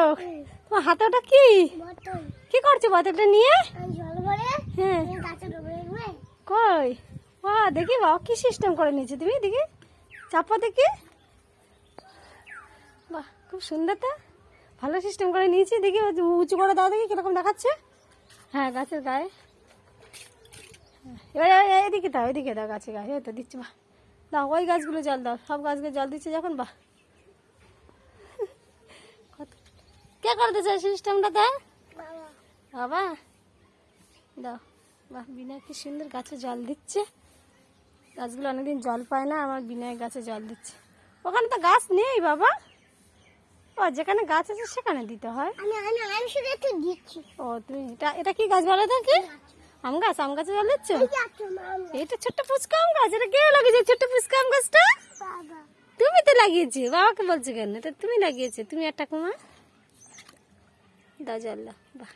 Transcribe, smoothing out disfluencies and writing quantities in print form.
বতক, তোমার হাতে ওটা কি? কি করছো বতকটা নিয়ে? হ্যাঁ কই, বাহ দেখি বাহ কি সিস্টেম করে নিয়েছো তুমি, দেখি চাপা দেখি। বাহ খুব সুন্দর, তো ভালো সিস্টেম করে নিয়েছি। দেখি উঁচু করে দাও দেখি কিরকম দেখাচ্ছে। হ্যাঁ গাছের গায়ে, এবার এদিকে দাও, এদিকে দাও গাছের গায়ে, এই তো দিচ্ছি। বাহ দাও ওই গাছগুলো জল দাও, সব গাছকে জল দিচ্ছে যখন। বাহ কে করতে চাই সিস্টেমটা তাই? বাবা দাও। বাহ বিনয় কি সুন্দর গাছে জল দিচ্ছে, গাছগুলো অনেকদিন জল পায় না, আমার বিনয় গাছে জল দিচ্ছে। ওখানে তো গাছ নেই বাবা, ও যেখানে গাছ আছে সেখানে দিতে হয়। ও তুমি এটা এটা কি গাছ বলো তো, কি আম গাছ? আম গাছে জল দিচ্ছ? এটা ছোট্ট ফুচকা আম গাছ, এটা কে লাগিয়েছে ছোট্ট ফুচকা আম গাছটা? তুমি তো লাগিয়েছো, বাবাকে বলছো কেন? এটা তুমি লাগিয়েছো, তুমি একটা কুমা দাও জল দাও। বাহ